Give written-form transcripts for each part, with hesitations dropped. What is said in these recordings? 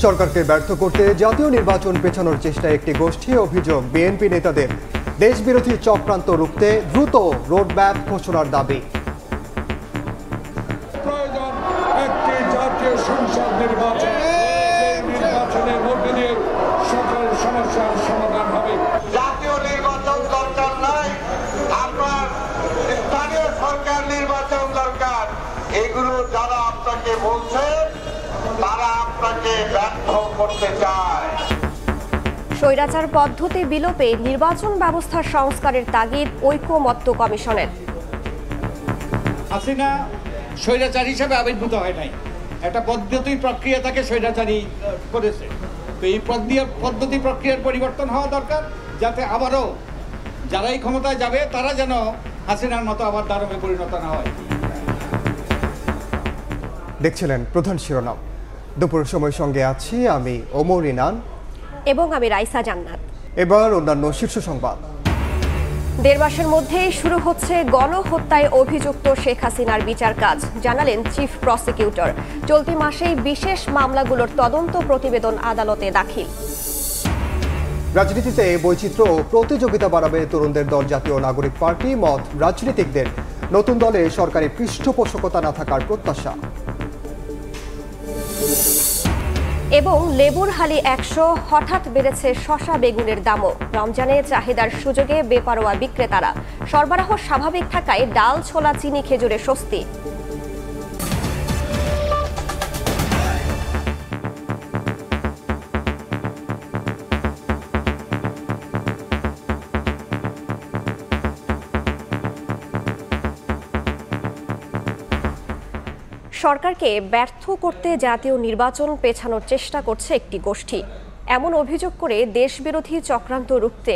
সরকারকে ব্যর্থ করতে জাতীয় নির্বাচন পেছানোর চেষ্টায় একটি গোষ্ঠী অভিযোগ বিএনপি নেতাদের। দেশবিরোধী চক্রান্ত রুখতে দ্রুত রোডম্যাপ ঘোষণার দাবি। প্রয়োজন একটি জাতীয় সংসদ নির্বাচন, নির্বাচনের মধ্যে দিয়ে সকল সমস্যার সমাধান হবে। জাতীয় নির্বাচন দরকার নয়, আপনার স্থানীয় সরকার নির্বাচন দরকার। এগুলো যারা আপনাকে বলছে তারা আপনাকে ব্যর্থ করতে চায়। স্বৈরাচার পদ্ধতি বিলোপে নির্বাচন ব্যবস্থার সংস্কারের তাগিদ ঐকমত্য কমিশনের। হাসিনা স্বৈরাচার হিসেবে আবির্ভূত হয় নাই, একটা পদ্ধতি প্রক্রিয়া তাকে স্বৈরাচারী করেছে। তো এই পদ্ধতি প্রক্রিয়ার পরিবর্তন হওয়া দরকার, যাতে আবারও যারাই ক্ষমতায় যাবে তারা যেন হাসিনার মতো আবার দারমে পরিণত না হয়। দেখছিলেন প্রধান শিরোনাম। দুপুর সময় সঙ্গে আছি আমি ওমর ইনান এবং আমি রাইসা জান্নাত। এবার অন্যান্য শীর্ষ সংবাদ। ১.৫ মাসের মধ্যেই শুরু হচ্ছে গণহত্যায় অভিযুক্ত শেখ হাসিনার বিচার কাজ, জানালেন চিফ প্রসিকিউটর। চলতি মাসেই বিশেষ মামলাগুলোর তদন্ত প্রতিবেদন আদালতে দাখিল। রাজনীতিতে বৈচিত্র্য ও প্রতিযোগিতা বাড়াবে তরুণদের দল জাতীয় নাগরিক পার্টি। মত রাজনীতিকদের, নতুন দলে সরকারি পৃষ্ঠপোষকতা না থাকার প্রত্যাশা। এবং লেবুর হালি ১০০, হঠাৎ বেড়েছে শসা বেগুনের দামও। রমজানে চাহিদার সুযোগে বেপরোয়া বিক্রেতারা। সরবরাহ স্বাভাবিক থাকায় ডাল, ছোলা, চিনি, খেজুরে স্বস্তি। সরকারকে ব্যর্থ করতে জাতীয় নির্বাচন পেছানোর চেষ্টা করছে একটি গোষ্ঠী। এমন অভিযোগ করে দেশবিরোধী চক্রান্ত রুখতে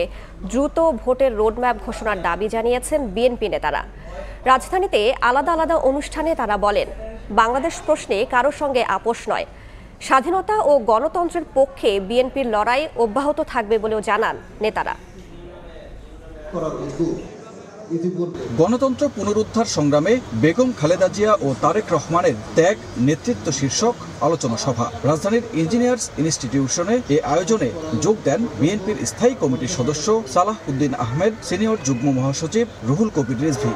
দ্রুত ভোটের রোডম্যাপ ঘোষণার দাবি জানিয়েছেন বিএনপি নেতারা। রাজধানীতে আলাদা আলাদা অনুষ্ঠানে তারা বলেন, বাংলাদেশ প্রশ্নে কারো সঙ্গে আপোষ নয়। স্বাধীনতা ও গণতন্ত্রের পক্ষে বিএনপির লড়াই অব্যাহত থাকবে বলেও জানান নেতারা। গণতন্ত্র পুনরুদ্ধার সংগ্রামে বেগম খালেদা জিয়া ও তারেক রহমানের ত্যাগ নেতৃত্ব শীর্ষক আলোচনা সভা রাজধানীর ইঞ্জিনিয়ার্স ইনস্টিটিউশনে এ আয়োজনে যোগ দেন বিএনপির স্থায়ী কমিটির সদস্য সালাহ উদ্দিন আহমেদ, সিনিয়র যুগ্ম মহাসচিব রুহুল কবির রিজভী।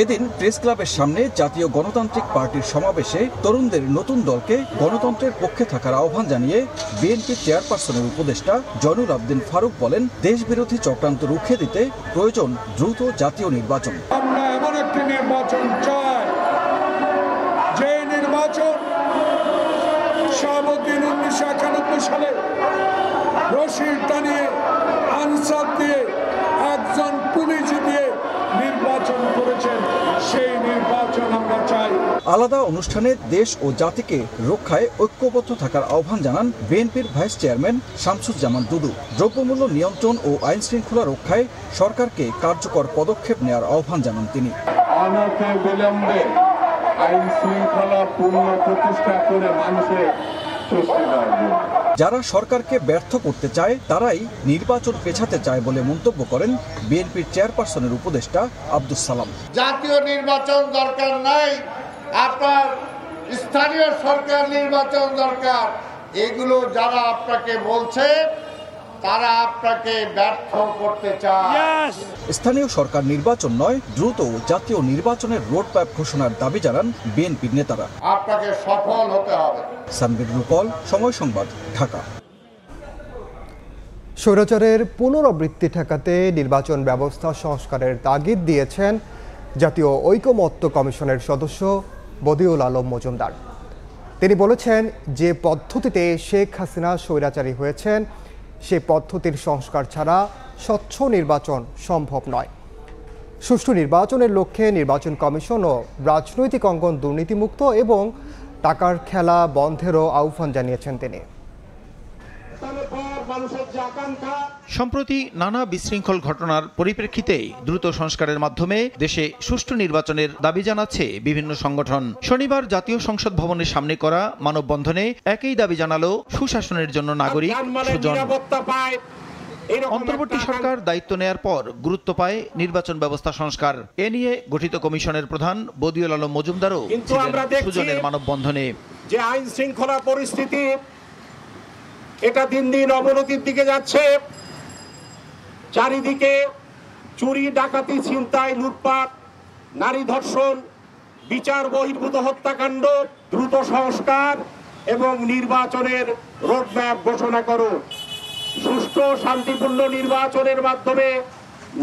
এদিন প্রেস ক্লাবের সামনে জাতীয় গণতান্ত্রিক পার্টির সমাবেশে তরুণদের নতুন দলকে গণতন্ত্রের পক্ষে থাকার আহ্বান জানিয়ে বিএনপি চেয়ারপারসনের উপদেষ্টা জয়নুল আবদিন ফারুক বলেন, দেশবিরোধী চক্রান্ত রুখে দিতে প্রয়োজন দ্রুত জাতীয় নির্বাচন। আমরা এমন একটি নির্বাচন চাই, যে নির্বাচন শাহাবুদ্দিন 1991 সালে রশি টানিয়ে আনসার দিয়ে একজন পুলিশ দিয়ে নির্বাচন করেছেন, সেই নির্বাচন আমরা চাই। আলাদা অনুষ্ঠানে দেশ ও জাতিকে রক্ষায় ঐক্যবদ্ধ থাকার আহ্বান জানান বিএনপির ভাইস চেয়ারম্যান শামসুজ্জামান দুদু। দ্রব্যমূল্য নিয়ন্ত্রণ ও আইন শৃঙ্খলা রক্ষায় সরকারকে কার্যকর পদক্ষেপ নেওয়ার আহ্বান জানান তিনি। অনতি বিলম্বে আইন শৃঙ্খলা পুনঃপ্রতিষ্ঠা করে মানুষের স্বস্তি দেওয়া। যারা সরকারকে ব্যর্থ করতে চায় তারাই নির্বাচন পেছাতে চায় বলে মন্তব্য করেন বিএনপির চেয়ারপারসনের উপদেষ্টা আব্দুস সালাম। জাতীয় নির্বাচন দরকার নাই, আপনার স্থানীয় সরকার নির্বাচন দরকার। এগুলো যারা আপনাকে বলছে তারা আপনাকে ব্যর্থ করতে চায়। স্থানীয় সরকার নির্বাচন নয়, দ্রুত জাতীয় নির্বাচনের রোডম্যাপ ঘোষণার দাবি জানান বিএনপির নেতারা। আপনাকে সফল হতে হবে। সানবির রূপল, সময় সংবাদ, ঢাকা। স্বৈরাচারের পুনরাবৃত্তি ঠেকাতে নির্বাচন ব্যবস্থা সংস্কারের তাগিদ দিয়েছেন জাতীয় ঐকমত্য কমিশনের সদস্য বদিউল আলম মজুমদার। তিনি বলেছেন, যে পদ্ধতিতে শেখ হাসিনা স্বৈরাচারী হয়েছেন সে পদ্ধতির সংস্কার ছাড়া স্বচ্ছ নির্বাচন সম্ভব নয়। সুষ্ঠু নির্বাচনের লক্ষ্যে নির্বাচন কমিশন ও রাজনৈতিক অঙ্গন দুর্নীতিমুক্ত এবং টাকার খেলা বন্ধেরও আহ্বান জানিয়েছেন তিনি। সম্প্রতি নানা বিশৃঙ্খল ঘটনার পরিপ্রেক্ষিতে দ্রুত সংস্কারের মাধ্যমে দেশে সুষ্ঠু নির্বাচনের দাবি জানাচ্ছে বিভিন্ন সংগঠন। শনিবার জাতীয় সংসদ ভবনের সামনে করা মানববন্ধনে একই দাবি জানালো সুশাসনের জন্য নাগরিক সুজন। অন্তর্বর্তী সরকার দায়িত্ব নেয়ার পর গুরুত্ব পায় নির্বাচন ব্যবস্থা সংস্কার। এ নিয়ে গঠিত কমিশনের প্রধান বদিউল আলম মজুমদারও সুজনের মানববন্ধনে যে আইন শৃঙ্খলা পরিস্থিতি এটা দিন দিন অবনতির দিকে যাচ্ছে, চারিদিকে চুরি, ডাকাতি, ছিনতাই, লুটপাট, নারী ধর্ষণ, বিচার বহির্ভূত হত্যাকাণ্ড, দ্রুত সংস্কার এবং নির্বাচনের রোডম্যাপ ঘোষণা করো। সুষ্ঠু শান্তিপূর্ণ নির্বাচনের মাধ্যমে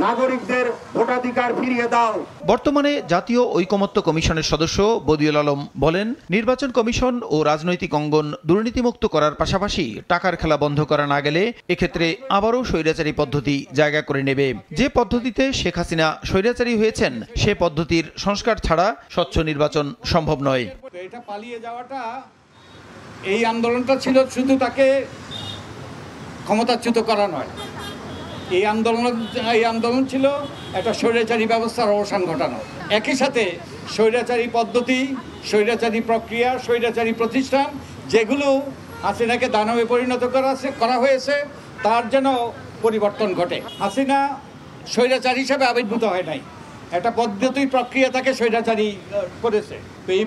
নাগরিকদের ভোটাধিকার ফিরিয়ে দাও। বর্তমানে জাতীয় ঐকমত্য কমিশনের সদস্য বদিউল আলম বলেন, নির্বাচন কমিশন ও রাজনৈতিক অঙ্গন দুর্নীতিমুক্ত করার পাশাপাশি টাকার খেলা বন্ধ করা না গেলে এক্ষেত্রে আবারও স্বৈরাচারী পদ্ধতি জায়গা করে নেবে। যে পদ্ধতিতে শেখ হাসিনা স্বৈরাচারী হয়েছেন সে পদ্ধতির সংস্কার ছাড়া স্বচ্ছ নির্বাচন সম্ভব নয়। এটা পালিয়ে যাওয়াটা, এই আন্দোলনটা ছিল শুধু তাকে ক্ষমতাচ্যুত করা নয়, এই আন্দোলন ছিল একটা স্বৈরাচারী ব্যবস্থার অবসান ঘটানো। একই সাথে স্বৈরাচারী পদ্ধতি, স্বৈরাচারী প্রক্রিয়া, স্বৈরাচারী প্রতিষ্ঠান যেগুলো হাসিনাকে দানবে পরিণত করা হয়েছে তার যেন পরিবর্তন ঘটে। হাসিনা স্বৈরাচার হিসেবে আবির্ভূত হয় নাই, একটা পদ্ধতি প্রক্রিয়া তাকে স্বৈরাচারী করেছে। তো এই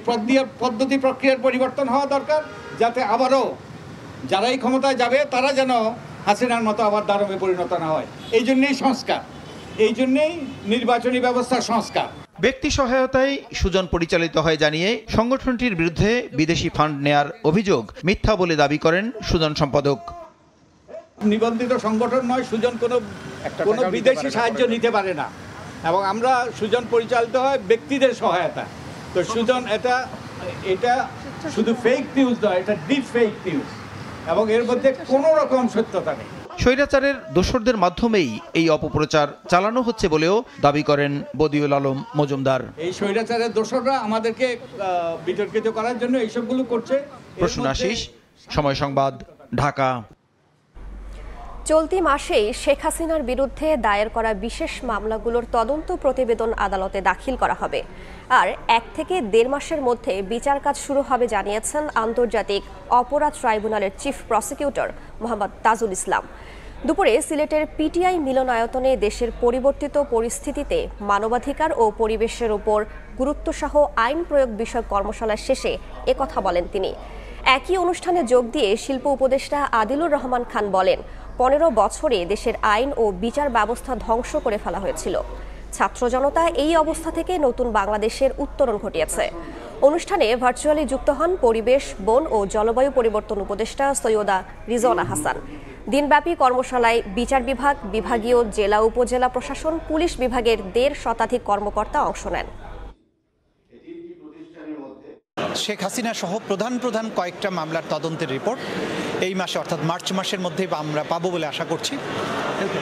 পদ্ধতি প্রক্রিয়ার পরিবর্তন হওয়া দরকার, যাতে আবারও যারাই ক্ষমতায় যাবে তারা যেন হাসিনার মতো আবার দানবে পরিণত না হয়। এই জন্যেই সংস্কার, এই জন্যেই নির্বাচনী ব্যবস্থার সংস্কার। ব্যক্তি সহায়তায় সুজন পরিচালিত হয় জানিয়ে সংগঠনটির বিরুদ্ধে বিদেশি ফান্ড নেয়ার অভিযোগ মিথ্যা বলে দাবি করেন সুজন সম্পাদক। নিবন্ধিত সংগঠন নয়, সুজন কোনো বিদেশি সাহায্য নিতে পারে না, এবং আমরা সুজন পরিচালিত হয় ব্যক্তিদের সহায়তা। তো সুজন এটা শুধু ফেক নিউজ নয়, এটা ডিপ ফেক নিউজ, এবং এর মধ্যে কোনো রকম সত্যতা নেই। স্বৈরাচারের দোসরদের মাধ্যমেই এই অপপ্রচার চালানো হচ্ছে বলেও দাবি করেন বদিউল আলম মজুমদার। এই স্বৈরাচারের দোসররা আমাদেরকে বিতর্কিত করার জন্য এইসবগুলো করছে। প্রশ্ন আশিস, সময় সংবাদ, ঢাকা। চলতি মাসেই শেখ হাসিনার বিরুদ্ধে দায়ের করা বিশেষ মামলাগুলোর তদন্ত প্রতিবেদন আদালতে দাখিল করা হবে, আর 1 থেকে 1.5 মাসের মধ্যে বিচার কাজ শুরু হবে জানিয়েছেন আন্তর্জাতিক অপরাধ ট্রাইব্যুনালের চিফ প্রসিকিউটর মোহাম্মদ তাজুল ইসলাম। দুপুরে সিলেটের পিটিআই মিলনায়তনে দেশের পরিবর্তিত পরিস্থিতিতে মানবাধিকার ও পরিবেশের উপর গুরুত্বসহ আইন প্রয়োগ বিষয়ক কর্মশালা শেষে একথা বলেন তিনি। একই অনুষ্ঠানে যোগ দিয়ে শিল্প উপদেষ্টা আদিলুর রহমান খান বলেন, 15 বছরে দেশের আইন ও বিচার ব্যবস্থা ধ্বংস করে ফেলা হয়েছিল। ছাত্র জনতা এই অবস্থা থেকে নতুন বাংলাদেশের উত্তরণ ঘটিয়েছে। অনুষ্ঠানে ভার্চুয়ালি যুক্ত হন পরিবেশ, বন ও জলবায়ু পরিবর্তন উপদেষ্টা সৈয়দা রিজওয়ানা হাসান। দিনব্যাপী কর্মশালায় বিচার বিভাগ, বিভাগীয়, জেলা, উপজেলা প্রশাসন, পুলিশ বিভাগের 1.5 শতাধিক কর্মকর্তা অংশ নেন। শেখ হাসিনা সহ প্রধান কয়েকটা মামলার তদন্তের রিপোর্ট এই মাসে অর্থাৎ মার্চ মাসের মধ্যেই আমরা পাবো বলে আশা করছি,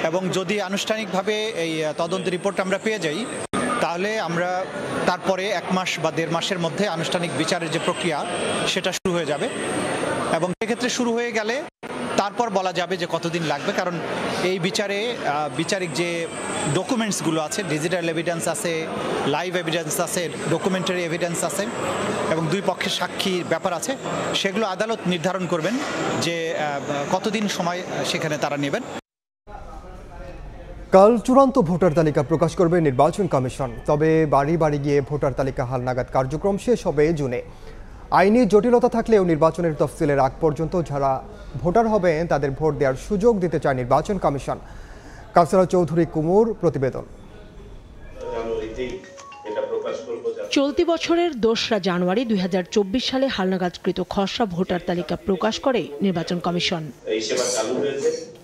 এবং যদি আনুষ্ঠানিকভাবে এই তদন্তের রিপোর্ট আমরা পেয়ে যাই তাহলে আমরা তারপরে 1 মাস বা 1.5 মাসের মধ্যে আনুষ্ঠানিক বিচারের যে প্রক্রিয়া সেটা শুরু হয়ে যাবে, এবং সেক্ষেত্রে শুরু হয়ে গেলে তারপর বলা যাবে যে কতদিন লাগবে। কারণ এই বিচারিক যে ডকুমেন্টসগুলো আছে, ডিজিটাল এভিডেন্স আছে, লাইভ এভিডেন্স আছে, ডকুমেন্টারি এভিডেন্স আছে, এবং 2 পক্ষের সাক্ষীর ব্যাপার আছে, সেগুলো আদালত নির্ধারণ করবেন যে কতদিন সময় সেখানে তারা নেবেন। কাল চূড়ান্ত ভোটার তালিকা প্রকাশ করবে নির্বাচন কমিশন। তবে বাড়ি বাড়ি গিয়ে ভোটার তালিকা হালনাগাদ কার্যক্রম শেষ হবে জুনে। আইনি জটিলতা থাকলেও নির্বাচনের তফসিলের আগ পর্যন্ত যারা ভোটার হবেন তাদের ভোট দেওয়ার সুযোগ দিতে চায় নির্বাচন কমিশন। কাউসারা চৌধুরী কুমুর প্রতিবেদন। চলতি বছরের 2রা জানুয়ারি 2024 সালে হালনাগাদকৃত খসড়া ভোটার তালিকা প্রকাশ করে নির্বাচন কমিশন।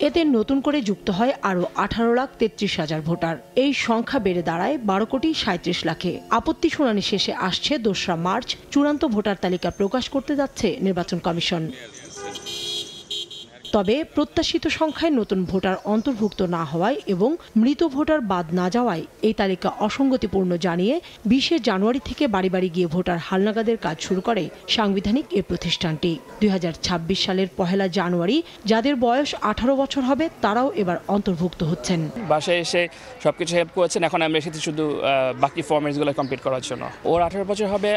এতে নতুন করে যুক্ত হয় আরও 18,33,000 ভোটার। এই সংখ্যা বেড়ে দাঁড়ায় 12,37 লাখে। আপত্তি শুনানি শেষে আসছে 2রা মার্চ চূড়ান্ত ভোটার তালিকা প্রকাশ করতে যাচ্ছে নির্বাচন কমিশন। তবে প্রত্যাশিত সংখ্যায় নতুন ভোটার অন্তর্ভুক্ত না হওয়ায় এবং মৃত ভোটার বাদ না যাওয়ায় এই তালিকা অসঙ্গতিপূর্ণ জানিয়ে 20 জানুয়ারি থেকে বাড়ি বাড়ি গিয়ে ভোটার হালনাগাদের কাজ শুরু করে সাংবিধানিক এ প্রতিষ্ঠানটি। 2026 সালের 1 জানুয়ারি যাদের বয়স 18 বছর হবে তারাও এবার অন্তর্ভুক্ত হচ্ছেন। বাসায় এসে সবকিছু হেল্প করেছেন, এখন আমরা এসেছি শুধু বাকি ফর্মেটসগুলো কমপ্লিট করার জন্য। ওর 18 বছর হবে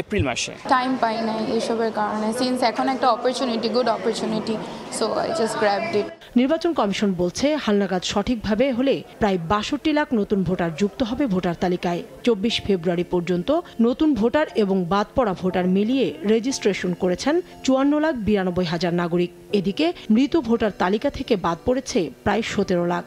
এপ্রিল মাসে। টাইম পাই নাই এইসবের কারণে, সিন্স এখন একটা opportunity, good opportunity, So I just grabbed it. নির্বাচন কমিশন বলছে হালনাগাদ সঠিকভাবে হলে প্রায় ৬২ লাখ নতুন ভোটার যুক্ত হবে ভোটার তালিকায়। ২৪ ফেব্রুয়ারি পর্যন্ত নতুন ভোটার এবং বাদ পড়া ভোটার মিলিয়ে রেজিস্ট্রেশন করেছেন ৫৪,৯২,০০০ নাগরিক। এদিকে মৃত ভোটার তালিকা থেকে বাদ পড়েছে প্রায় ১৭ লাখ।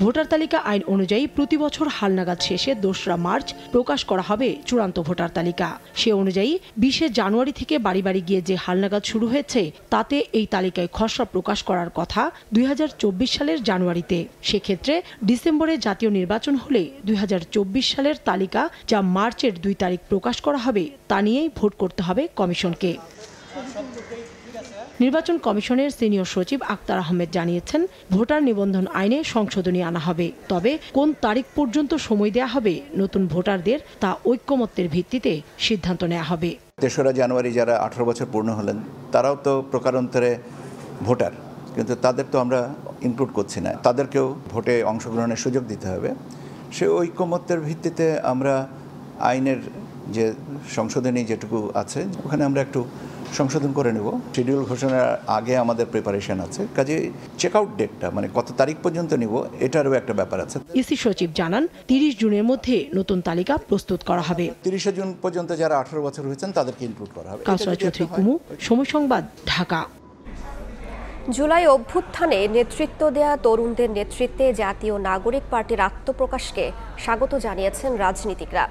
ভোটার তালিকা আইন অনুযায়ী প্রতি বছর হালনাগাদ শেষে ২রা মার্চ প্রকাশ করা হবে চূড়ান্ত ভোটার তালিকা। সে অনুযায়ী ২০ জানুয়ারি থেকে বাড়ি বাড়ি গিয়ে যে হালনাগাদ শুরু হয়েছে তাতে এই তালিকায় খসড়া প্রকাশ করার কথা ২০২৪ সালের জানুয়ারিতে। সেক্ষেত্রে ডিসেম্বরে জাতীয় নির্বাচন হলে ২০২৪ সালের তালিকা যা মার্চের ২ তারিখ প্রকাশ করা হবে তা নিয়েই ভোট করতে হবে কমিশনকে। নির্বাচন কমিশনের সিনিয়র সচিব আক্তার আহমেদ জানিয়েছেন, ভোটার নিবন্ধন আইনে সংশোধনী আনা হবে, তবে কোন তারিখ পর্যন্ত সময় দেয়া হবে নতুন ভোটারদের তা ঐক্যমত্যের ভিত্তিতে সিদ্ধান্ত নেওয়া হবে। ৩রা জানুয়ারি যারা ১৮ বছর পূর্ণ হলেন তারাও তো প্রকারান্তরে ভোটার, কিন্তু তাদের তো আমরা ইনক্লুড করছি না, তাদেরকেও ভোটে অংশগ্রহণের সুযোগ দিতে হবে। সে ঐক্যমত্যের ভিত্তিতে আমরা আইনের যে সংশোধনী যেটুকু আছে ওখানে আমরা একটু সংশোধন করে নেব। শিডিউল ঘোষণার আগে আমাদের প্রিপারেশন আছে, কাজে চেক আউট ডেটটা মানে কত তারিখ পর্যন্ত নিব এটারও একটা ব্যাপার আছে। ইসি সচিব জানান ৩০ জুনের মধ্যে নতুন তালিকা প্রস্তুত করা হবে। ৩০ জুন পর্যন্ত যারা ১৮ বছর হয়েছেন তাদেরকে ইনক্লুড করা হবে। কাউসার চৌধুরী কুমু, সময় সংবাদ, ঢাকা। জুলাই অভ্যুত্থানে নেতৃত্ব দেয়া তরুণদের নেতৃত্বে জাতীয় নাগরিক পার্টির আত্মপ্রকাশকে স্বাগত জানিয়েছেন রাজনীতিকরা।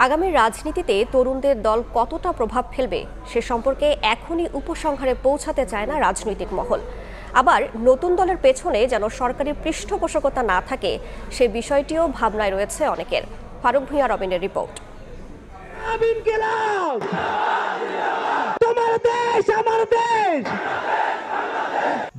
আগামী রাজনীতিতে তরুণদের দল কতটা প্রভাব ফেলবে সে সম্পর্কে এখনই উপসংহারে পৌঁছাতে চায় না রাজনৈতিক মহল। আবার নতুন দলের পেছনে যেন সরকারি পৃষ্ঠপোষকতা না থাকে সে বিষয়টিও ভাবনায় রয়েছে অনেকের। ফারুক ভূঁইয়া রবিনের রিপোর্ট।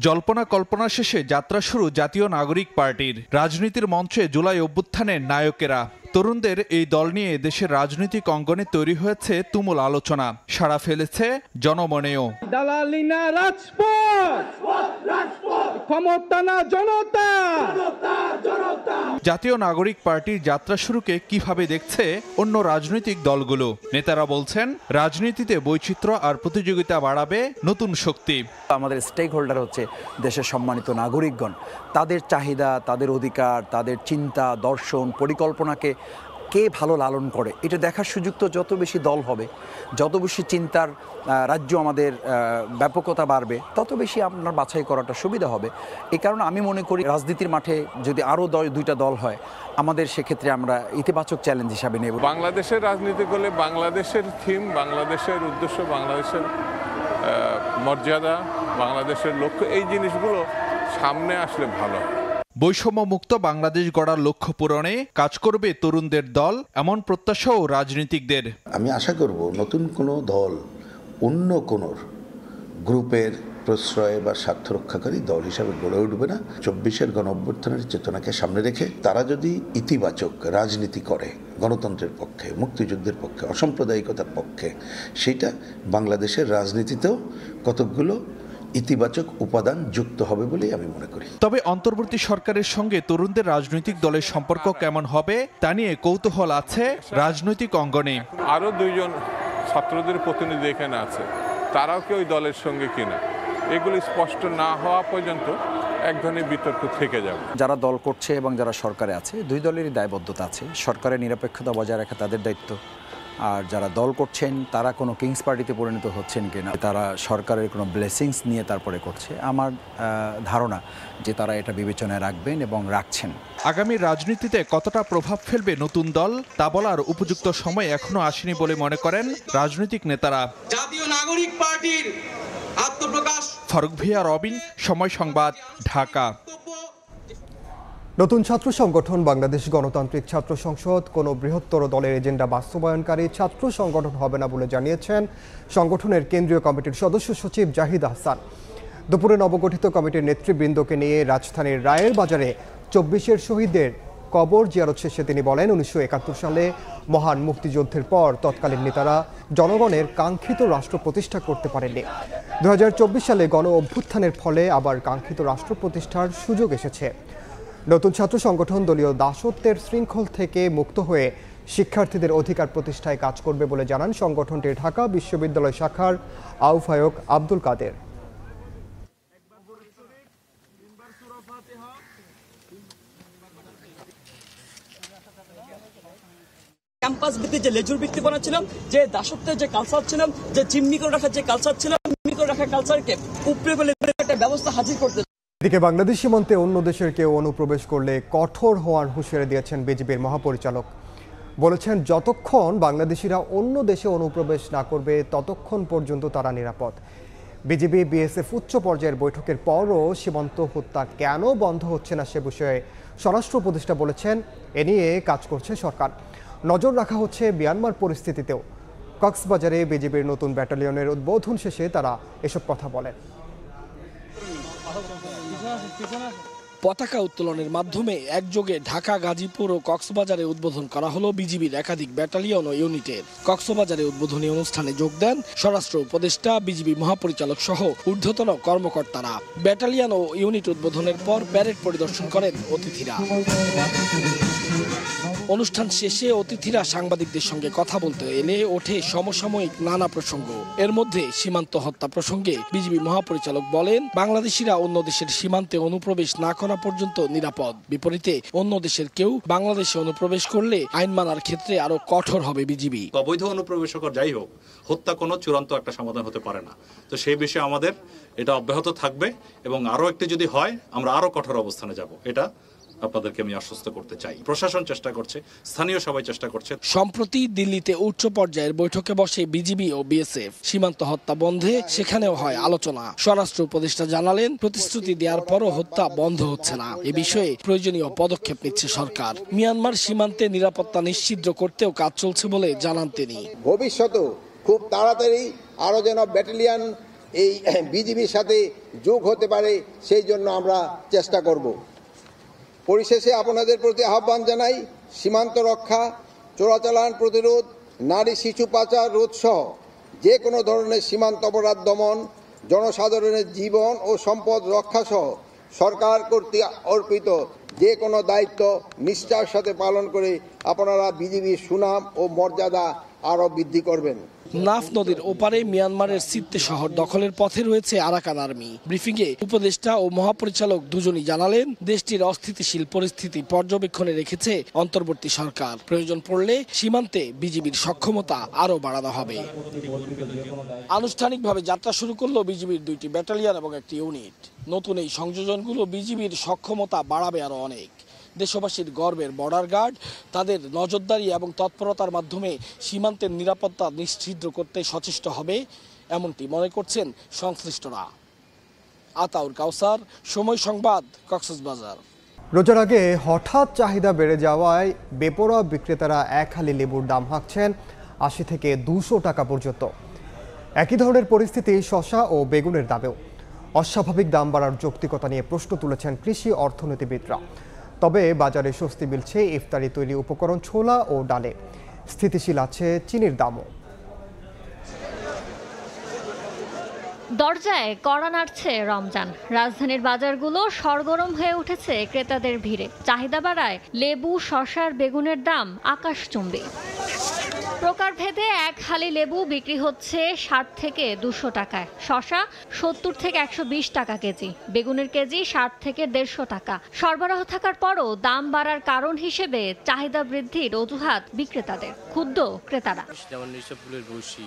জল্পনা কল্পনা শেষে যাত্রা শুরু জাতীয় নাগরিক পার্টির। রাজনীতির মঞ্চে জুলাই অভ্যুত্থানের নায়কেরা। তরুণদের এই দল নিয়ে দেশের রাজনৈতিক অঙ্গনে তৈরি হয়েছে তুমুল আলোচনা, সাড়া ফেলেছে জনমনেও। জাতীয় নাগরিক পার্টির যাত্রা শুরুকে কিভাবে দেখছে অন্য রাজনৈতিক দলগুলো? নেতারা বলছেন, রাজনীতিতে বৈচিত্র্য আর প্রতিযোগিতা বাড়াবে নতুন শক্তি। আমাদের স্টেক হোল্ডার হচ্ছে দেশের সম্মানিত নাগরিকগণ। তাদের চাহিদা, তাদের অধিকার, তাদের চিন্তা, দর্শন, পরিকল্পনাকে কে ভালো লালন করে এটা দেখার সুযোগ তো যত বেশি দল হবে, যত বেশি চিন্তার রাজ্য আমাদের ব্যাপকতা বাড়বে, তত বেশি আপনার বাছাই করাটা সুবিধা হবে। এই কারণে আমি মনে করি রাজনীতির মাঠে যদি আরও 2টা দল হয় আমাদের সেক্ষেত্রে আমরা ইতিবাচক চ্যালেঞ্জ হিসাবে নেব। বাংলাদেশের রাজনীতি করলে বাংলাদেশের থিম, বাংলাদেশের উদ্দেশ্য, বাংলাদেশের মর্যাদা, বাংলাদেশের লক্ষ্য, এই জিনিসগুলো সামনে আসলে ভালো। বৈষম্যমুক্ত বাংলাদেশ গড়ার লক্ষ্য পূরণে কাজ করবে তরুণদের দল, এমন প্রত্যাশাও রাজনীতিকদের। আমি আশা করব নতুন কোনো দল অন্য কোনো গ্রুপের প্রশ্রয় বা স্বার্থ রক্ষাকারী দল হিসাবে গড়ে উঠবে না। 24-এর গণঅভ্যুত্থানের চেতনাকে সামনে রেখে তারা যদি ইতিবাচক রাজনীতি করে গণতন্ত্রের পক্ষে, মুক্তিযুদ্ধের পক্ষে, অসাম্প্রদায়িকতার পক্ষে, সেইটা বাংলাদেশের রাজনীতিতেও কতকগুলো ইতিবাচক উপাদান যুক্ত হবে বলেই আমি মনে করি। তবে অন্তর্বর্তী সরকারের সঙ্গে তরুণদের রাজনৈতিক দলের সম্পর্ক কেমন হবে তা নিয়ে কৌতূহল আছে রাজনৈতিক অঙ্গনে। আরও 2 জন ছাত্রদের প্রতিনিধি এখানে আছে, তারাও কি ওই দলের সঙ্গে কিনা, এগুলি স্পষ্ট না হওয়া পর্যন্ত এক ধরনের বিতর্ক থেকে যাবে। যারা দল করছে এবং যারা সরকারে আছে, 2 দলেরই দায়বদ্ধতা আছে। সরকারের নিরপেক্ষতা বজায় রাখা তাদের দায়িত্ব, আর যারা দল করছেন তারা কোনো কিংস পার্টিতে পরিণত হচ্ছেন কিনা, তারা সরকারের কোনো ব্লেসিংস নিয়ে তারপরে করছে, আমার ধারণা যে তারা এটা বিবেচনায় রাখবেন এবং রাখছেন। আগামী রাজনীতিতে কতটা প্রভাব ফেলবে নতুন দল তা বলার উপযুক্ত সময় এখনো আসেনি বলে মনে করেন রাজনৈতিক নেতারা। জাতীয় নাগরিক পার্টির আত্মপ্রকাশ। ফারুক ভূঁইয়া, রবিন, সময় সংবাদ, ঢাকা। নতুন ছাত্র সংগঠন বাংলাদেশ গণতান্ত্রিক ছাত্র সংসদ কোনো বৃহত্তর দলের এজেন্ডা বাস্তবায়নকারী ছাত্র সংগঠন হবে না বলে জানিয়েছেন সংগঠনের কেন্দ্রীয় কমিটির সদস্য সচিব জাহিদ আহসান। দুপুরে নবগঠিত কমিটির নেতৃবৃন্দকে নিয়ে রাজধানীর রায়ের বাজারে 24-এর শহীদদের কবর জিয়ারত শেষে তিনি বলেন, 1971 সালে মহান মুক্তিযুদ্ধের পর তৎকালীন নেতারা জনগণের কাঙ্ক্ষিত রাষ্ট্র প্রতিষ্ঠা করতে পারেননি। 2024 সালে গণ অভ্যুত্থানের ফলে আবার কাঙ্ক্ষিত রাষ্ট্র প্রতিষ্ঠার সুযোগ এসেছে। নতুন ছাত্র সংগঠন দলীয় দাসত্বের শৃঙ্খল থেকে মুক্ত হয়ে শিক্ষার্থীদের অধিকার প্রতিষ্ঠায় কাজ করবে বলে জানান সংগঠনটির ঢাকা বিশ্ববিদ্যালয় শাখার আহ্বায়ক আব্দুল কাদের। ক্যাম্পাস ভিত্তিক যে লেজুর ভিত্তি ছিল, যে দাসত্বের যে কালচার ছিল, যে জিম্মি করে রাখার যে কালচার ছিল, জিম্মি করে রাখার কালচারকে উপরে ফেলে একটা ব্যবস্থা হাজির করতে। এদিকে বাংলাদেশ সীমান্তে অন্য দেশের কেউ অনুপ্রবেশ করলে কঠোর হওয়ার হুঁশিয়ারি দিয়েছেন বিজিবির মহাপরিচালক। বলেছেন, যতক্ষণ বাংলাদেশিরা অন্য দেশে অনুপ্রবেশ না করবে ততক্ষণ পর্যন্ত তারা নিরাপদ। বিজিবি বিএসএফ উচ্চ পর্যায়ের বৈঠকের পরও সীমান্ত হত্যা কেন বন্ধ হচ্ছে না সে বিষয়ে স্বরাষ্ট্র উপদেষ্টা বলেছেন, এ নিয়ে কাজ করছে সরকার। নজর রাখা হচ্ছে মিয়ানমার পরিস্থিতিতেও। কক্সবাজারে বিজিবির নতুন ব্যাটালিয়নের উদ্বোধন শেষে তারা এসব কথা বলেন। পতাকা উত্তোলনের মাধ্যমে একযোগে ঢাকা, গাজীপুর ও কক্সবাজারে উদ্বোধন করা হলো বিজিবির একাধিক ব্যাটালিয়ন ও ইউনিটের। কক্সবাজারে উদ্বোধনী অনুষ্ঠানে যোগ দেন স্বরাষ্ট্র উপদেষ্টা, বিজিবি মহাপরিচালক সহ ঊর্ধ্বতন কর্মকর্তারা। ব্যাটালিয়ন ও ইউনিট উদ্বোধনের পর প্যারেড পরিদর্শন করেন অতিথিরা। অনুষ্ঠান শেষে অতিথিরা সাংবাদিকদের সঙ্গে কথা বলতে এলে ওঠে সমসাময়িক নানা প্রসঙ্গ। এর মধ্যে সীমান্ত হত্যা প্রসঙ্গে বিজিবি মহাপরিচালক বলেন, বাংলাদেশিরা অন্য দেশের সীমান্তে অনুপ্রবেশ না করা পর্যন্ত নিরাপদ। বিপরীতে অন্য দেশের কেউ বাংলাদেশে অনুপ্রবেশ করলে আইন মানার ক্ষেত্রে আরো কঠোর হবে বিজিবি। অবৈধ অনুপ্রবেশক যাই হোক, হত্যা কোনো চূড়ান্ত একটা সমাধান হতে পারে না। তো সেই বিষয়ে আমাদের এটা অব্যাহত থাকবে এবং আরো একটি যদি হয় আমরা আরো কঠোর অবস্থানে যাব। এটা আপনাদেরকে আমি আশ্বস্ত করতে চাই। প্রশাসন চেষ্টা করছে, স্থানীয় সবাই চেষ্টা করছে। সম্প্রতি দিল্লিতে উচ্চ পর্যায়ের বৈঠকে বসে বিজিবি ও বিএসএফ। সীমান্ত হত্যা বন্ধে সেখানেও হয় আলোচনা। স্বরাষ্ট্র উপদেষ্টা জানালেন, প্রতিশ্রুতি দেওয়ার পরও হত্যা বন্ধ হচ্ছে না। এ বিষয়ে প্রয়োজনীয় পদক্ষেপ নিচ্ছে সরকার। মিয়ানমার সীমান্তে নিরাপত্তা নিশ্চিত করতেও কাজ চলছে বলে জানান তিনি। ভবিষ্যতেও খুব তাড়াতাড়ি আরো যেন ব্যাটালিয়ন এই বিজিবির সাথে যোগ হতে পারে, সেই জন্য আমরা চেষ্টা করব। পরিশেষে আপনাদের প্রতি আহ্বান জানাই, সীমান্ত রক্ষা, চোরাচালান প্রতিরোধ, নারী শিশু পাচার রোধ সহ যে কোনো ধরনের সীমান্ত অপরাধ দমন, জনসাধারণের জীবন ও সম্পদ রক্ষা সহ সরকার কর্তৃক অর্পিত যে কোনো দায়িত্ব নিষ্ঠার সাথে পালন করে আপনারা বিজিবির সুনাম ও মর্যাদা আরও বৃদ্ধি করবেন। নাফ নদীর ওপারে মিয়ানমারের সিত্তে শহর দখলের পথে রয়েছে আরাকান আর্মি। ব্রিফিংয়ে উপদেষ্টা ও মহাপরিচালক দুজনই জানালেন, দেশটির অস্থিতিশীল পরিস্থিতি পর্যবেক্ষণে রেখেছে অন্তর্বর্তী সরকার। প্রয়োজন পড়লে সীমান্তে বিজিবির সক্ষমতা আরও বাড়ানো হবে। আনুষ্ঠানিকভাবে যাত্রা শুরু করলো বিজিবির 2টি ব্যাটালিয়ন এবং 1টি ইউনিট। নতুন এই সংযোজনগুলো বিজিবির সক্ষমতা বাড়াবে আরও অনেক। দেশবাসীর গর্বের বর্ডার গার্ড তাদের নজরদারি এবং তৎপরতার মাধ্যমে সীমান্তের নিরাপত্তা নিশ্চিত করতে সচেষ্ট হবে, এমনটি মনে করছেন সংশ্লিষ্টরা। আতাউর কাউসার, সময় সংবাদ, কক্সবাজার। রোজার আগে হঠাৎ চাহিদা বেড়ে যাওয়ায় বেপরোয়া বিক্রেতারা এক হালি লেবুর দাম হাঁকছেন 80 থেকে 200 টাকা পর্যন্ত। একই ধরনের পরিস্থিতি শসা ও বেগুনের দামেও। অস্বাভাবিক দাম বাড়ার যৌক্তিকতা নিয়ে প্রশ্ন তুলেছেন কৃষি অর্থনীতিবিদরা। তবে বাজারে স্বস্তি মিলছে ইফতারি তৈরি উপকরণ, ছোলা ও ডালে। স্থিতিশীল আছে চিনির দামও। দরজায় কড়া নাড়ছে রমজান। রাজধানীর বাজারগুলো সরগরম হয়ে উঠেছে ক্রেতাদের ভিড়ে। চাহিদা বাড়ায় লেবু, শসার, বেগুনের দাম আকাশচুম্বী। প্রকারভেদে এক হালি লেবু বিক্রি হচ্ছে 60 থেকে 200 টাকায়, শসা 70 থেকে 120 টাকা কেজি, বেগুনের কেজি 60 থেকে 150 টাকা। সরবরাহ থাকার পরও দাম বাড়ার কারণ হিসেবে চাহিদা বৃদ্ধির অজুহাত বিক্রেতাদের। ক্ষুব্ধ ক্রেতারা। যেমন ফুলের বসি,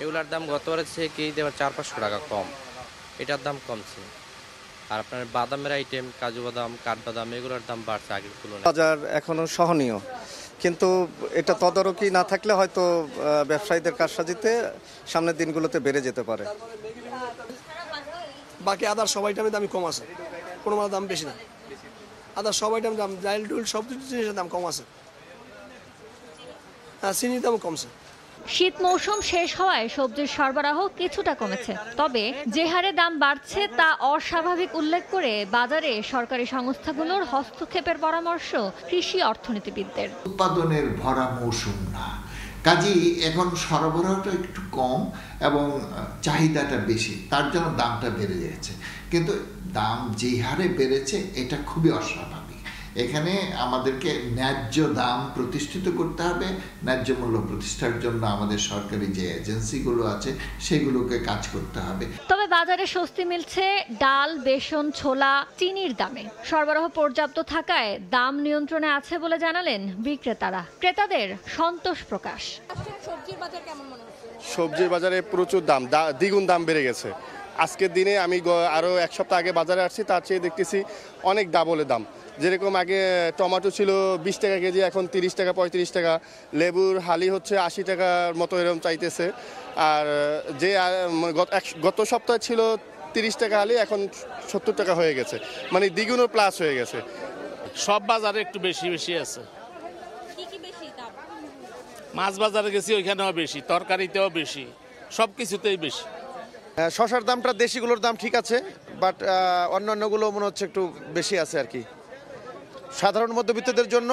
এগুলার দাম গতবারের চেয়ে কেজিতে 400-500 টাকা কম, এটার দাম কমছে। আর আপনার বাদামের আইটেম, কাজু বাদাম, কাঠবাদাম, এগুলোর দাম বাড়ছে আগের তুলনায়। বাজার এখনো সহনীয়, কিন্তু এটা তদারকি না থাকলে হয়তো ব্যবসায়ীদের কারসাজিতে সামনের দিনগুলোতে বেড়ে যেতে পারে। বাকি আদার সব আইটেমের দামই কম আছে, কোনো মালের দাম বেশি না। আদার সব আইটেম দাম, ডাইল টুল সব জিনিসের দাম কম আছে, চিনির দাম কমছে। শীত মৌসুম শেষ হওয়ায় সবজির সরবরাহ কিছুটা কমেছে, তবে যে হারে দাম বাড়ছে তা অস্বাভাবিক উল্লেখ করে বাজারে সরকারি সংস্থাগুলোর হস্তক্ষেপের পরামর্শ কৃষি অর্থনীতিবিদদের। উৎপাদনের ভরা মৌসুম না, কাজেই এখন সরবরাহটা একটু কম এবং চাহিদাটা বেশি, তার জন্য দামটা বেড়ে যাচ্ছে। কিন্তু দাম যে হারে বেড়েছে এটা খুবই অস্বাভাবিক। এখানে আমাদেরকে ন্যায্য দাম প্রতিষ্ঠিত করতে হবে। ন্যায্য মূল্য প্রতিষ্ঠার জন্য আমাদের সরকারি যে এজেন্সিগুলো আছে সেগুলোকে কাজ করতে হবে। তবে বাজারে স্বস্তি মিলছে ডাল, বেসন, ছোলা, চিনির দামে। সরবরাহ পর্যাপ্ত থাকায় দাম নিয়ন্ত্রণে আছে বলে জানালেন বিক্রেতারা। ক্রেতাদের সন্তোষ প্রকাশ। সবজির বাজারে প্রচুর দাম, দ্বিগুণ দাম বেড়ে গেছে। আজকের দিনে আমি আরও এক সপ্তাহ আগে বাজারে আসছি, তার চেয়ে দেখতেছি অনেক ডাবলের দাম। যেরকম আগে টমেটো ছিল 20 টাকা কেজি, এখন 30 টাকা 35 টাকা। লেবুর হালি হচ্ছে 80 টাকার মতো এরকম চাইতেছে। আর যে গত সপ্তাহে ছিল 30 টাকা হালি, এখন 70 টাকা হয়ে গেছে, মানে দ্বিগুণ প্লাস হয়ে গেছে। সব বাজারে একটু বেশি বেশি আছে। মাছ বাজারে গেছি, ওইখানেও বেশি, তরকারিতেও বেশি, সব কিছুতেই বেশি। শসার দামটা দেশিগুলোর দাম ঠিক আছে, বাট অন্যান্যগুলো মনে হচ্ছে একটু বেশি আছে আর কি। সাধারণ মধ্যবিত্তদের জন্য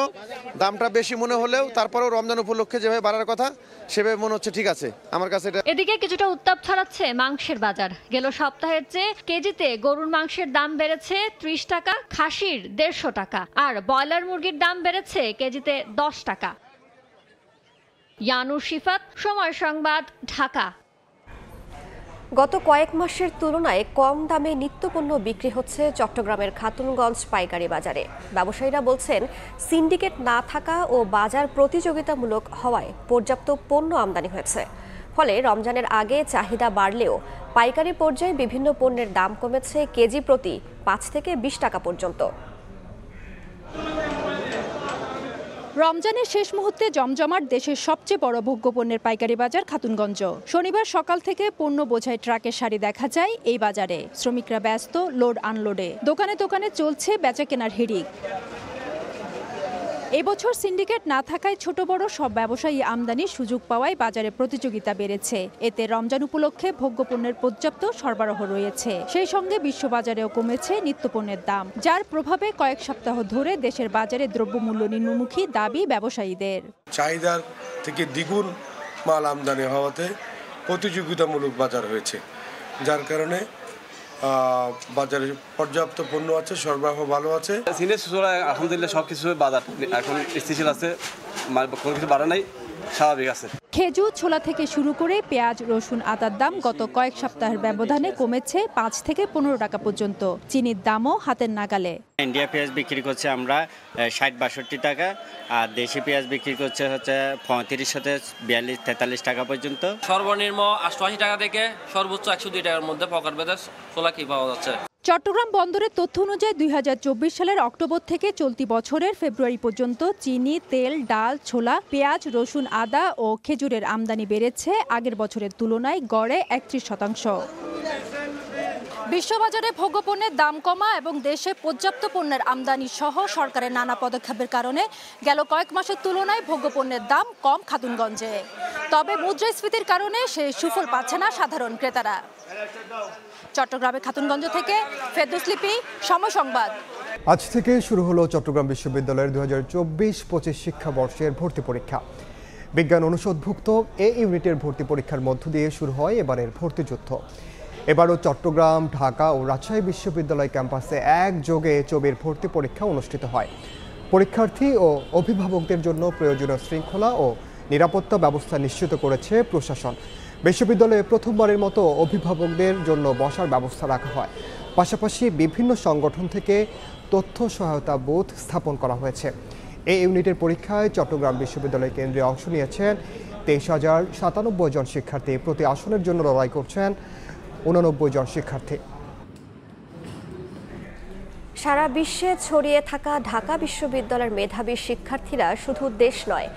দামটা বেশি মনে হলেও তারপরেও রমজান উপলক্ষে যেভাবে বাড়ার কথা সেভাবে মনে হচ্ছে ঠিক আছে আমার কাছে। এদিকে কিছুটা উত্তাপ ছড়াচ্ছে মাংসের বাজার। গেল সপ্তাহের চেয়ে কেজিতে গরুর মাংসের দাম বেড়েছে 30 টাকা, খাসির 150 টাকা, আর ব্রয়লার মুরগির দাম বেড়েছে কেজিতে 10 টাকা। ইয়ানুর শিফাত, সময় সংবাদ, ঢাকা। গত কয়েক মাসের তুলনায় কম দামে নিত্যপণ্য বিক্রি হচ্ছে চট্টগ্রামের খাতুনগঞ্জ পাইকারি বাজারে। ব্যবসায়ীরা বলছেন, সিন্ডিকেট না থাকা ও বাজার প্রতিযোগিতামূলক হওয়ায় পর্যাপ্ত পণ্য আমদানি হয়েছে। ফলে রমজানের আগে চাহিদা বাড়লেও পাইকারি পর্যায়ে বিভিন্ন পণ্যের দাম কমেছে কেজি প্রতি 5 থেকে 20 টাকা পর্যন্ত। রমজানের শেষ মুহূর্তে জমজমাট দেশের সবচেয়ে বড় ভোগ্যপণ্যের পাইকারি বাজার খাতুনগঞ্জ। শনিবার সকাল থেকে পণ্য বোঝাই ট্রাকের সারি দেখা যায় এই বাজারে। শ্রমিকরা ব্যস্ত লোড আনলোডে। দোকানে দোকানে চলছে বেচা কেনার হিড়িক। এবছর সিন্ডিকেট না থাকায় ছোট বড় সব ব্যবসায়ী আমদানির সুযোগ পাওয়ায় বাজারে প্রতিযোগিতা বেড়েছে। এতে রমজান উপলক্ষে ভোগ্যপণ্যের পর্যাপ্ত সরবরাহ রয়েছে। সেই সঙ্গে বিশ্ববাজারেও কমেছে নিত্যপণ্যের দাম, যার প্রভাবে কয়েক সপ্তাহ ধরে দেশের বাজারে দ্রব্যমূল্য নিম্নমুখী দাবি ব্যবসায়ীদের। চাহিদার থেকে দ্বিগুণ মাল আমদানি হওয়াতে প্রতিযোগিতামূলক বাজার হয়েছে, যার কারণে বাজারে পর্যাপ্ত পণ্য আছে, সরবরাহ ভালো আছে। আলহামদুলিল্লাহ সবকিছু বাজার এখন স্থিতিশীল আছে, কোনো কিছু বাড়া নাই, স্বাভাবিক আছে। খেজুর, ছোলা থেকে শুরু করে পেঁয়াজ, রসুন, আদার দাম গত কয়েক সপ্তাহের ব্যবধানে কমেছে 5 থেকে 15 টাকা পর্যন্ত। চিনির দামও হাতের নাগালে। ইন্ডিয়া পেঁয়াজ বিক্রি করছে আমরা 60-62 টাকা, আর দেশি পেঁয়াজ বিক্রি করছে হচ্ছে 35 থেকে 42-43 টাকা পর্যন্ত। সর্বনিম্ন 88 টাকা থেকে সর্বোচ্চ 102 টাকার মধ্যে পকেট বেঁধে ছোলা কি পাওয়া যাচ্ছে। চট্টগ্রাম বন্দরের তথ্য অনুযায়ী 2024 সালের অক্টোবর থেকে চলতি বছরের ফেব্রুয়ারি পর্যন্ত চিনি, তেল, ডাল, ছোলা, পেঁয়াজ, রসুন, আদা ও খেজুরের আমদানি বেড়েছে আগের বছরের তুলনায় গড়ে 31%। বিশ্ববাজারে ভোগ্যপণ্যের দাম কমা এবং দেশে পর্যাপ্ত পণ্যের আমদানি সহ সরকারের নানা পদক্ষেপের কারণে গেল কয়েক মাসের তুলনায় ভোগ্যপণ্যের দাম কম খাতুনগঞ্জে। তবে মুদ্রাস্ফীতির কারণে সে সুফল পাচ্ছে না সাধারণ ক্রেতারা। চট্টগ্রামের খাতুনগঞ্জ থেকে ফেরদৌস লিপি, সময় সংবাদ। আজ থেকে শুরু হলো চট্টগ্রাম বিশ্ববিদ্যালয়ের 2024-25 শিক্ষাবর্ষের ভর্তি পরীক্ষা। বিজ্ঞান অনুষদভুক্ত এ ইউনিটের ভর্তি পরীক্ষার মধ্য দিয়ে শুরু হয় এবারের ভর্তিযুদ্ধ। এবারও চট্টগ্রাম, ঢাকা ও রাজশাহী বিশ্ববিদ্যালয় ক্যাম্পাসে একযোগে চবির ভর্তি পরীক্ষা অনুষ্ঠিত হয়। পরীক্ষার্থী ও অভিভাবকদের জন্য প্রয়োজনীয় শৃঙ্খলা ও নিরাপত্তা ব্যবস্থা নিশ্চিত করেছে প্রশাসন। বিশ্ববিদ্যালয়ে প্রথমবারের মতো অভিভাবকদের জন্য বসার ব্যবস্থা রাখা হয়। পাশাপাশি বিভিন্ন সংগঠন থেকে তথ্য সহায়তা বুথ স্থাপন করা হয়েছে। এই ইউনিটের পরীক্ষায় চট্টগ্রাম বিশ্ববিদ্যালয় কেন্দ্রে অংশ নিয়েছেন 23,097 জন শিক্ষার্থী। প্রতি আসনের জন্য লড়াই করছেন 89 জন শিক্ষার্থী। সারা বিশ্বে ছড়িয়ে থাকা ঢাকা বিশ্ববিদ্যালয়ের মেধাবী শিক্ষার্থীরা শুধু দেশ নয়,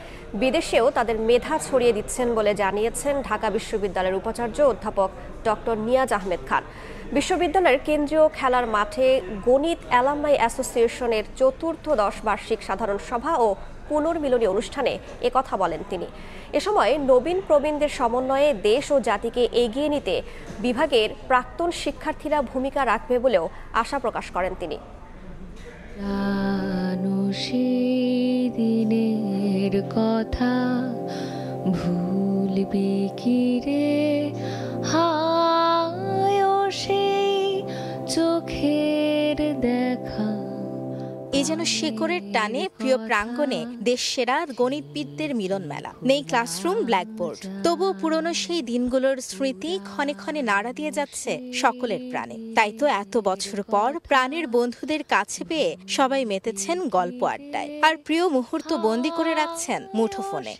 বিদেশেও তাদের মেধা ছড়িয়ে দিচ্ছেন বলে জানিয়েছেন ঢাকা বিশ্ববিদ্যালয়ের উপাচার্য অধ্যাপক ডক্টর নিয়াজ আহমেদ খান। বিশ্ববিদ্যালয়ের কেন্দ্রীয় খেলার মাঠে গণিত অ্যালামনাই অ্যাসোসিয়েশনের চতুর্থ বার্ষিক সাধারণ সভা ও পুনর্মিলনী অনুষ্ঠানে একথা বলেন তিনি। এ সময় নবীন প্রবীণদের সমন্বয়ে দেশ ও জাতিকে এগিয়ে নিতে বিভাগের প্রাক্তন শিক্ষার্থীরা ভূমিকা রাখবে বলেও আশা প্রকাশ করেন তিনি। দিনের কথা ভুলবি কি রে, হায় সেই চোখের দেখা। এ যেন শেকড়ের টানে প্রিয় প্রাঙ্গণে দেশসেরা গণিতবিদদের মিলন মেলা। নেই ক্লাসরুম, ব্ল্যাকবোর্ড, তবুও পুরনো সেই দিনগুলোর স্মৃতি ক্ষণে ক্ষণে নাড়া দিয়ে যাচ্ছে সকলের প্রাণে। তাই তো এত বছর পর প্রাণের বন্ধুদের কাছে পেয়ে সবাই মেতেছেন গল্প আড্ডায়, আর প্রিয় মুহূর্ত বন্দী করে রাখছেন মুঠোফোনে।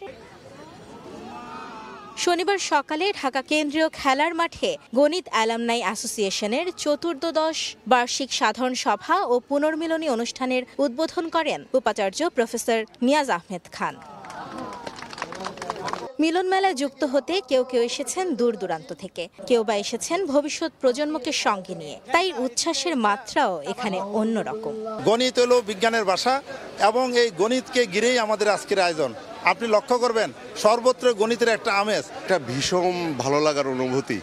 শনিবার সকালে ঢাকা কেন্দ্রীয় খেলার মাঠে গণিত অ্যালামনাই অ্যাসোসিয়েশনের চতুর্দশ বার্ষিক সাধারণ সভা ও পুনর্মিলনী অনুষ্ঠানের উদ্বোধন করেন উপাচার্য প্রফেসর নিয়াজ আহমেদ খান। মিলন মেলায় যুক্ত হতে কেউ কেউ এসেছেন দূর দূরান্ত থেকে, কেউ বা এসেছেন ভবিষ্যৎ প্রজন্মকে সঙ্গে নিয়ে। তাই উচ্ছ্বাসের মাত্রাও এখানে অন্যরকম। গণিত হলো বিজ্ঞানের ভাষা এবং এই গণিতকে ঘিরেই আমাদের আজকের আয়োজন। আপনি লক্ষ্য করবেন সর্বত্র গণিতের একটা আমেজ, একটা ভীষণ ভালো লাগার অনুভূতি।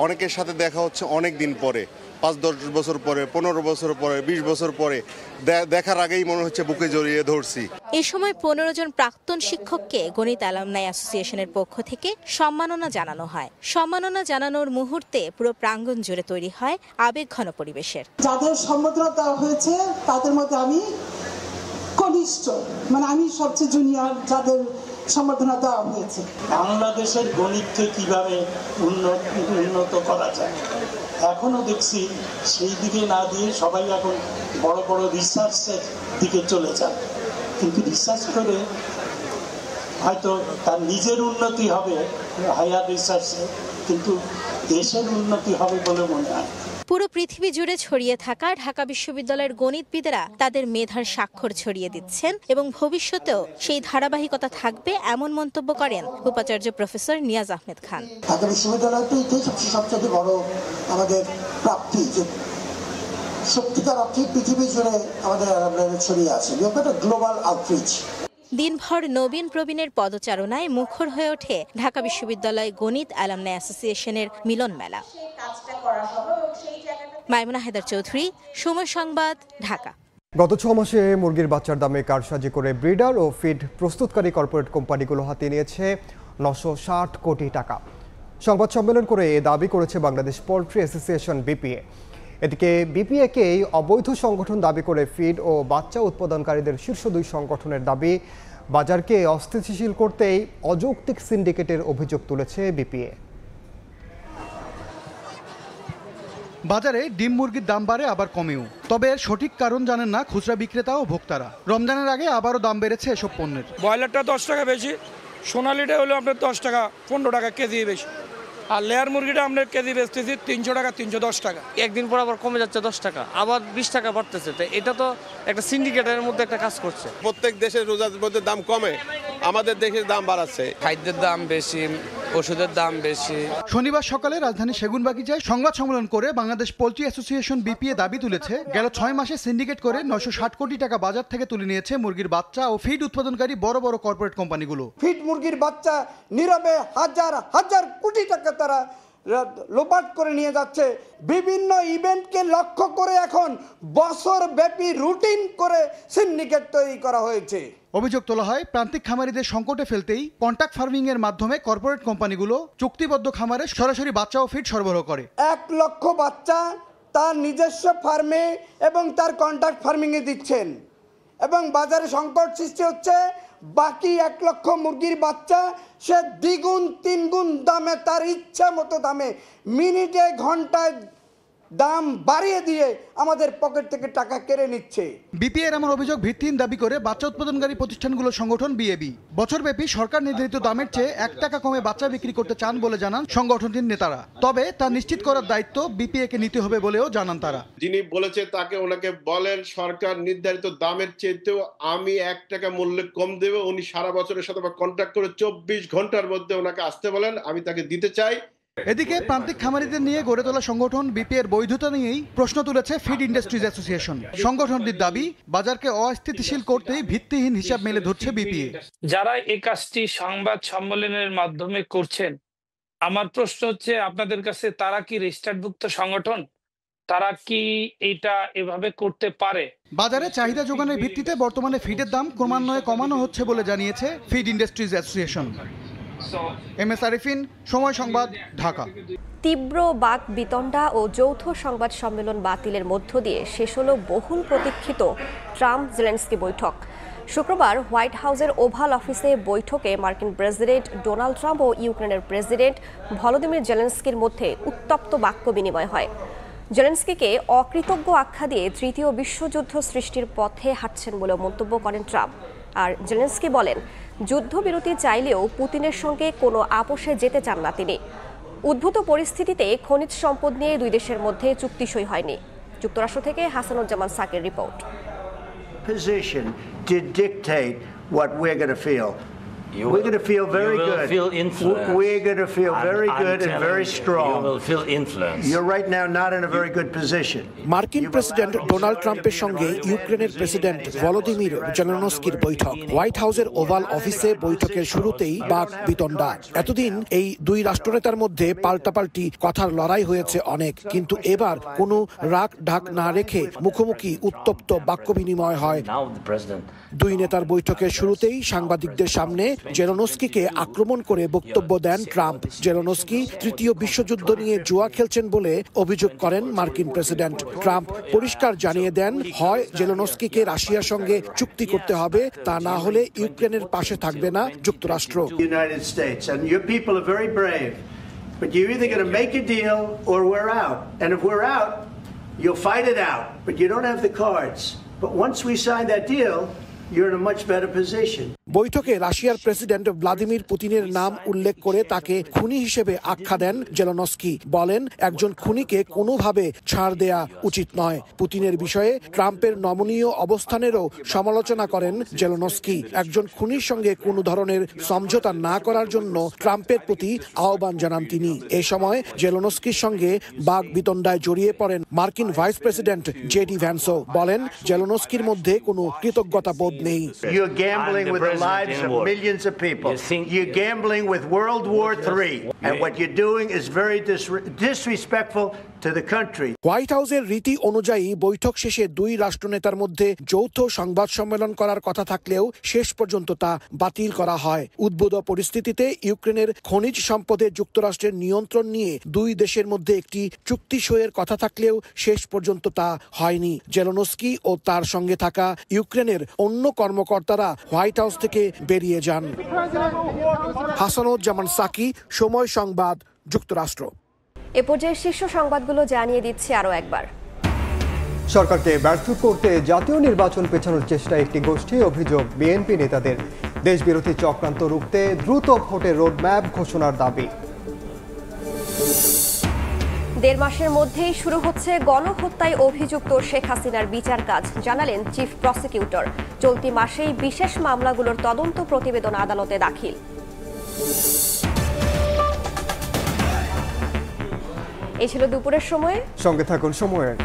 অনেকের সাথে দেখা হচ্ছে অনেক দিন পরে, 5-10 বছর পরে, 15 বছর পরে, 20 বছর পরে, দেখার আগেই মনে হচ্ছে বুকে জড়িয়ে ধরছি। এ সময় 15 জন প্রাক্তন শিক্ষককে গণিত অ্যালামনাই অ্যাসোসিয়েশনের পক্ষ থেকে সম্মাননা জানানো হয়। সম্মাননা জানানোর মুহূর্তে পুরো প্রাঙ্গণ জুড়ে তৈরি হয় আবেগঘন পরিবেশের। যাদের সম্বোধনা দেওয়া হয়েছে তাদের মধ্যে আমি কনিষ্ঠ, মানে আমি সবচেয়ে জুনিয়র যাদের সম্বোধনা দেওয়া হয়েছে। বাংলাদেশের গণিতকে কিভাবে উন্নত করা যায় এখনো দেখছি সেই দিকে না দিয়ে সবাই এখন বড় বড় রিসার্চের দিকে চলে যায়, কিন্তু রিসার্চ করে হয়তো তার নিজের উন্নতি হবে হায়ার রিসার্চে, কিন্তু দেশের উন্নতি হবে বলে মনে হয়। পুরো পৃথিবী জুড়ে ছড়িয়ে থাকা ঢাকা বিশ্ববিদ্যালয়ের গণিতবিদেরা তাদের মেধার স্বাক্ষর ছড়িয়ে দিচ্ছেন এবং ভবিষ্যতেও সেই ধারাবাহিকতা থাকবে, এমন মন্তব্য করেন উপাচার্য প্রফেসর নিয়াজ আহমেদ খান। ঢাকা বিশ্ববিদ্যালয়টাই সবচেয়ে বড় আমাদের প্রাপ্তি, যে সত্যিকার অর্থে পৃথিবী জুড়ে আমাদের ছড়িয়ে আছে, গ্লোবাল আউটরিচ। দিনভর নবীন প্রবীণের পদচারণায় মুখর হয়ে ওঠে ঢাকা বিশ্ববিদ্যালয় গণিত অ্যালামনাই অ্যাসোসিয়েশনের মিলন মেলা। মাইমুনা হায়দার চৌধুরী, সময় সংবাদ, ঢাকা। গত 6 মাসে মুরগির বাচ্চার দামে কারসাজি করে ব্রিডার ও ফিড প্রস্তুতকারী কর্পোরেট কোম্পানিগুলো হাতিয়ে নিয়েছে 960 কোটি টাকা। সংবাদ সম্মেলন করে এ দাবি করেছে বাংলাদেশ পোল্ট্রি অ্যাসোসিয়েশন বিপিএ। এদিকে বিপিএকে অবৈধ সংগঠন দাবি করে ফিড ও বাচ্চা উৎপাদনকারীদের শীর্ষ 2 সংগঠনের দাবি, বাজারকে অস্থিতিশীল করতেই অযৌক্তিক সিন্ডিকেটের অভিযোগ তুলেছে বিপিএ। বাজারে ডিম মুরগির দাম বাড়ে আবার কমেও, তবে এর সঠিক কারণ জানেন না খুচরা বিক্রেতা ও ভোক্তারা। রমজানের আগে আবারও দাম বেড়েছে এসব পণ্যের। ব্রয়লারটা 10 টাকা বেশি, সোনালিটা হলো আপনার 10 টাকা 15 টাকা কেজি বেশি, আর লেয়ার মুরগিটা আপনার কেজি বেচতেছি 300 টাকা 310 টাকা। একদিন পর আবার কমে যাচ্ছে 10 টাকা, আবার 20 টাকা বাড়তেছে। তো এটা তো একটা সিন্ডিকেটের মধ্যে একটা কাজ করছে। প্রত্যেক দেশের রোজার মধ্যে দাম কমে, আমাদের দেশের দাম বাড়াচ্ছে। খাদ্যের দাম বেশি, ওষুধের দাম বেশি। শনিবার সকালে রাজধানী সেগুনবাগিচায় সংবাদ সম্মেলন করে বাংলাদেশ পোল্ট্রি অ্যাসোসিয়েশন বিপিএ দাবি তুলেছে, গেল 6 মাসে সিন্ডিকেট করে 960 কোটি টাকা বাজার থেকে তুলে নিয়েছে মুরগির বাচ্চা ও ফিড উৎপাদনকারী বড় বড় কর্পোরেট কোম্পানিগুলো। ফিড মুরগির বাচ্চা নীরবে হাজার হাজার কোটি টাকা তারা লোপাট করে নিয়ে যাচ্ছে। বিভিন্ন ইভেন্টকে লক্ষ্য করে এখন বছর ব্যাপী রুটিন করে সিন্ডিকেট তৈরি করা হয়েছে। অভিযোগ তোলা হয়, প্রান্তিক খামারিদের সংকটে ফেলতেই কন্ট্রাক্ট ফার্মিং এর মাধ্যমে কর্পোরেট কোম্পানিগুলো চুক্তিবদ্ধ খামারে সরাসরি বাচ্চা ও ফিড সরবরাহ করে। 1 লক্ষ বাচ্চা তার নিজস্ব ফার্মে এবং তার কন্ট্রাক্ট ফার্মিংয়ে দিচ্ছেন এবং বাজারে সংকট সৃষ্টি হচ্ছে। বাকি 1 লক্ষ মুরগির বাচ্চা সে 2 গুণ 3 গুণ দামে, তার ইচ্ছা মতো দামে, মিনিটে ঘন্টায় দাম বাড়িয়ে দিয়ে আমাদের পকেট থেকে টাকা কেড়ে নিচ্ছে। বিপিএর এমন অভিযোগ ভিত্তিহীন দাবি করে বাচ্চা উৎপাদনকারী প্রতিষ্ঠানগুলোর সংগঠন বিএবি বছরব্যাপী সরকার নির্ধারিত দামের চেয়ে 1 টাকা কমে বাচ্চা বিক্রি করতে চান বলে জানান সংগঠনটির নেতারা। তবে তা নিশ্চিত করার দায়িত্ব বিপিএকে নিতে হবে বলেও জানান তারা। যিনি বলেছে তাকে ওনাকে বলেন সরকার নির্ধারিত দামের চেয়েতেও আমি 1 টাকা মূল্য কম দেব। উনি সারা বছরের সাথে কন্ট্রাক্ট করে 24 ঘন্টার মধ্যে ওনাকে আসতে বলেন, আমি তাকে দিতে চাই। এদিকে প্রান্তিক খামারিদের নিয়ে গড়ে তোলা সংগঠন বিপিএর বৈধতা নিয়েই প্রশ্ন তুলেছে ফিড ইন্ডাস্ট্রিজ অ্যাসোসিয়েশন। সংগঠনটির দাবি, বাজারকে অস্থিতিশীল করতেই ভিত্তিহীন হিসাব মেলে ধরছে বিপিএ। যারা এই কাজটি সংবাদ সম্মেলনের মাধ্যমে করছেন, আমার প্রশ্ন হচ্ছে আপনাদের কাছে, তারা কি রেজিস্টার্ডভুক্ত সংগঠন? তারা কি এটা এভাবে করতে পারে? বাজারে চাহিদা যোগানের ভিত্তিতে বর্তমানে ফিডের দাম ক্রমান্বয়ে কমানো হচ্ছে বলে জানিয়েছে feed industries association. M S Arifin, Somoy Sangbad, Dhaka. তীব্র বাক বিতণ্ডা ও যৌথ সংবাদ সম্মেলন বাতিলের মধ্য দিয়ে শেষ হলো বহুল প্রতীক্ষিত ট্রাম্প জেলেনস্কি বৈঠক। শুক্রবার হোয়াইট হাউসের ওভাল অফিসে বৈঠকে মার্কিন প্রেসিডেন্ট ডোনাল্ড ট্রাম্প ও ইউক্রেনের প্রেসিডেন্ট ভলোদিমির জেলেনস্কির মধ্যে উত্তপ্ত বাক্য বিনিময় হয়। জেলেনস্কিকে অকৃতজ্ঞ আখ্যা দিয়ে তৃতীয় বিশ্বযুদ্ধ সৃষ্টির পথে হাঁটছেন বলে মন্তব্য করেন ট্রাম্প। আর জেলেনস্কি বলেন, যুদ্ধবিরতি চাইলেও পুতিনের সঙ্গে কোনো আপোষে যেতে চান না তিনি। উদ্ভূত পরিস্থিতিতে খনিজ সম্পদ নিয়ে দুই দেশের মধ্যে চুক্তি সই হয়নি। যুক্তরাষ্ট্র থেকে Hasanuzzaman Shakir report. Position to dictate what we're going to feel. We're going to feel very good. We're going to feel very good and very strong. You will feel influence. You're right now not in a very good position. মার্কিন president Donald ট্রাম্পের সঙ্গে ইউক্রেনের president Volodymyr জেলেনস্কির বৈঠক। White হাউসের oval অফিসে বৈঠকের শুরুতেই বাক বিতণ্ডা। এতদিন এই দুই রাষ্ট্রনেতার মধ্যে পাল্টাপাল্টি কথার লড়াই হয়েছে অনেক, কিন্তু এবার কোনো রাগ ঢাক না রেখে মুখোমুখি উত্তপ্ত বাক্য বিনিময় হয়। দুই নেতার বৈঠকের শুরুতেই সাংবাদিকদের সামনে জেলেনস্কিকে আক্রমণ করে বক্তব্য দেন ট্রাম্প। জেলেনস্কি তৃতীয় বিশ্বযুদ্ধ নিয়ে জুয়া খেলছেন বলে অভিযোগ করেন মার্কিন প্রেসিডেন্ট। ট্রাম্প পরিষ্কার জানিয়ে দেন, হয় জেলেনস্কিকে রাশিয়ার সঙ্গে চুক্তি করতে হবে, তা না হলে ইউক্রেনের পাশে থাকবে না যুক্তরাষ্ট্র। United States and your people are very brave, but you're either going to make a deal or we're out. And if we're out, you'll fight it out, but you don't have the cards. But once we sign that deal, you're in a much better position. বৈঠকে রাশিয়ার president Vladimir পুতিনের নাম উল্লেখ করে তাকে খুনি হিসেবে আখ্যা দেন জেলেনস্কি। বলেন, একজন খুনিকে কোনোভাবে ছাড় দেয়া উচিত নয়। পুতিনের বিষয়ে ট্রাম্পের নমনীয় অবস্থানেরও সমালোচনা করেন জেলেনস্কি। একজন খুনির সঙ্গে কোনো ধরনের সমঝোতা না করার জন্য ট্রাম্পের প্রতি আহ্বান জানান তিনি। এ সময় জেলেনস্কির সঙ্গে বাক বিতণ্ডায় জড়িয়ে পড়েন মার্কিন ভাইস প্রেসিডেন্ট জেডি ভ্যান্সও। বলেন, জেলেনস্কির মধ্যে কোনো কৃতজ্ঞতা বোধ নেই। You're gambling with the lives of millions of people. You're gambling with World War III. And what you're doing is very disrespectful to the country. White হাউসের রীতি অনুযায়ী বৈঠক শেষে দুই রাষ্ট্রনেতার মধ্যে যৌথ সংবাদ সম্মেলন করার কথা থাকলেও শেষ পর্যন্ত তা বাতিল করা হয়। উদ্ভূত পরিস্থিতিতে ইউক্রেনের খনিজ সম্পদে যুক্তরাষ্ট্রের নিয়ন্ত্রণ নিয়ে দুই দেশের মধ্যে একটি চুক্তি সইয়ের কথা থাকলেও শেষ পর্যন্ত তা হয়নি। জেলেনস্কি ও তার সঙ্গে থাকা ইউক্রেনের অন্য কর্মকর্তারা হোয়াইট হাউস থেকে বেরিয়ে যান। হাসানুজ্জামান সাকি, সময় সংবাদ, যুক্তরাষ্ট্র। এ পর্যায়ে শীর্ষ সংবাদগুলো জানিয়ে দিচ্ছে আরও একবার। সরকারকে ব্যর্থ করতে জাতীয় নির্বাচন পেছানোর চেষ্টায় একটি গোষ্ঠী। অভিযোগ, বিএনপি নেতাদের দেশবিরোধী চক্রান্ত রুখতে দ্রুত ভোটের রোডম্যাপ ঘোষণার দাবি। 1.5 মাসের মধ্যেই শুরু হচ্ছে গণহত্যায় অভিযুক্ত শেখ হাসিনার বিচার কাজ, জানালেন চিফ প্রসিকিউটর। চলতি মাসেই বিশেষ মামলাগুলোর তদন্ত প্রতিবেদন আদালতে দাখিল। এই ছিল দুপুরের সময়ে, সঙ্গে থাকুন সময়ের।